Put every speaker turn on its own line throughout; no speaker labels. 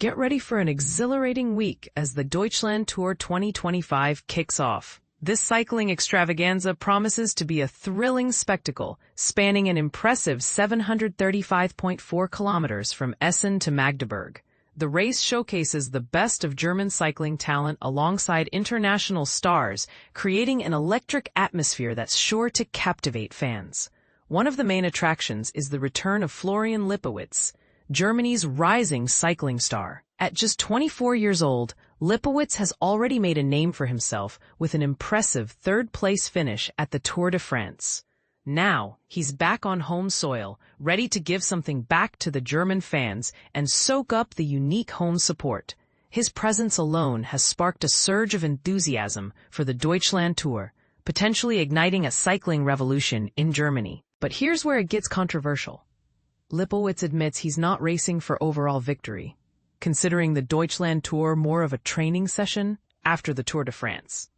Get ready for an exhilarating week as the Deutschland Tour 2025 kicks off. This cycling extravaganza promises to be a thrilling spectacle, spanning an impressive 735.4 kilometers from Essen to Magdeburg. The race showcases the best of German cycling talent alongside international stars, creating an electric atmosphere that's sure to captivate fans. One of the main attractions is the return of Florian Lipowitz, Germany's rising cycling star. At just 24 years old, Lipowitz has already made a name for himself with an impressive third-place finish at the Tour de France. Now, he's back on home soil, ready to give something back to the German fans and soak up the unique home support. His presence alone has sparked a surge of enthusiasm for the Deutschland Tour, potentially igniting a cycling revolution in Germany. But here's where it gets controversial. Lipowitz admits he's not racing for overall victory, considering the Deutschland Tour more of a training session after the Tour de France.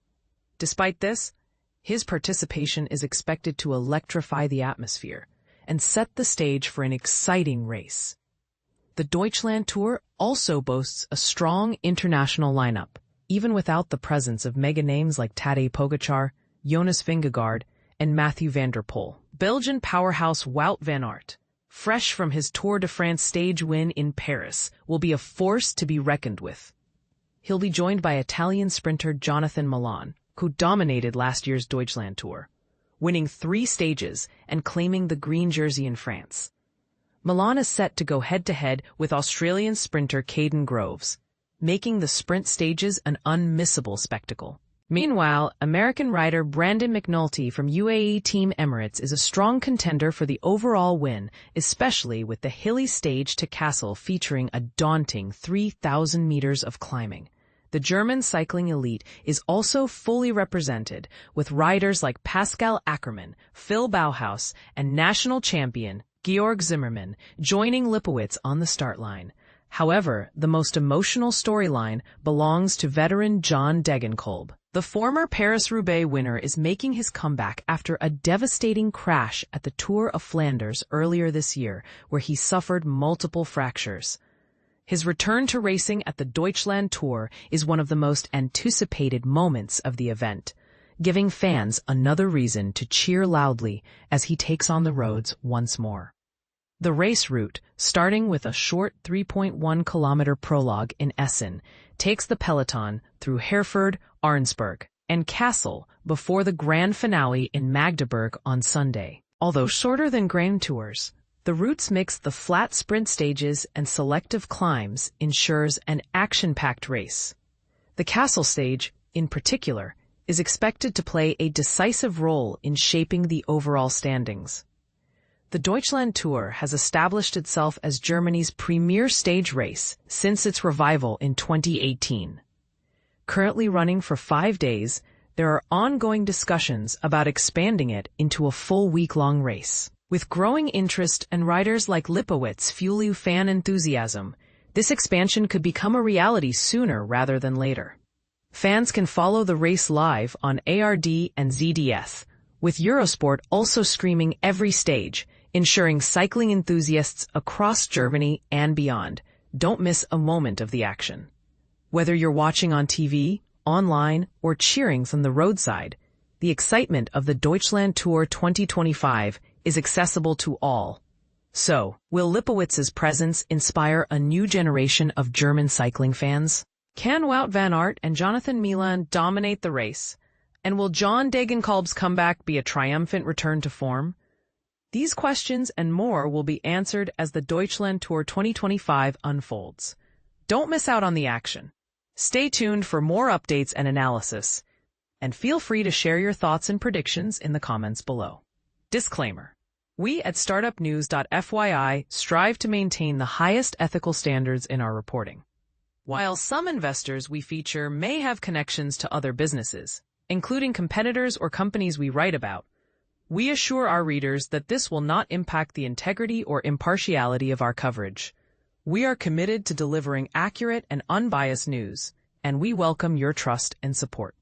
Despite this, his participation is expected to electrify the atmosphere and set the stage for an exciting race. The Deutschland Tour also boasts a strong international lineup, even without the presence of mega names like Tadej Pogačar, Jonas Vingegaard, and Mathieu van der Poel. Belgian powerhouse Wout van Aert, fresh from his Tour de France stage win in Paris, will be a force to be reckoned with. He'll be joined by Italian sprinter Jonathan Milan, who dominated last year's Deutschland Tour, winning 3 stages and claiming the green jersey in France. Milan is set to go head-to-head with Australian sprinter Caden Groves, making the sprint stages an unmissable spectacle. Meanwhile, American rider Brandon McNulty from UAE Team Emirates is a strong contender for the overall win, especially with the hilly stage to Kassel featuring a daunting 3,000 meters of climbing. The German cycling elite is also fully represented, with riders like Pascal Ackermann, Phil Bauhaus, and national champion Georg Zimmermann joining Lipowitz on the start line. However, the most emotional storyline belongs to veteran John Degenkolb. The former Paris-Roubaix winner is making his comeback after a devastating crash at the Tour of Flanders earlier this year, where he suffered multiple fractures. His return to racing at the Deutschland Tour is one of the most anticipated moments of the event, giving fans another reason to cheer loudly as he takes on the roads once more. The race route, starting with a short 3.1-kilometer prologue in Essen, takes the peloton through Herford, Arnsberg, and Kassel before the grand finale in Magdeburg on Sunday. Although shorter than Grand Tours, the routes mix the flat sprint stages and selective climbs ensures an action-packed race. The Kassel stage, in particular, is expected to play a decisive role in shaping the overall standings. The Deutschland Tour has established itself as Germany's premier stage race since its revival in 2018. Currently running for 5 days, there are ongoing discussions about expanding it into a full week-long race. With growing interest and riders like Lipowitz fueling fan enthusiasm, this expansion could become a reality sooner rather than later. Fans can follow the race live on ARD and ZDF, with Eurosport also streaming every stage, ensuring cycling enthusiasts across Germany and beyond don't miss a moment of the action. Whether you're watching on TV, online, or cheering from the roadside, the excitement of the Deutschland Tour 2025 is accessible to all. So, will Lipowitz's presence inspire a new generation of German cycling fans? Can Wout van Aert and Jonathan Milan dominate the race? And will John Degenkolb's comeback be a triumphant return to form? These questions and more will be answered as the Deutschland Tour 2025 unfolds. Don't miss out on the action. Stay tuned for more updates and analysis, and feel free to share your thoughts and predictions in the comments below. Disclaimer. We at StartupNews.fyi strive to maintain the highest ethical standards in our reporting. While some investors we feature may have connections to other businesses, including competitors or companies we write about, we assure our readers that this will not impact the integrity or impartiality of our coverage. We are committed to delivering accurate and unbiased news, and we welcome your trust and support.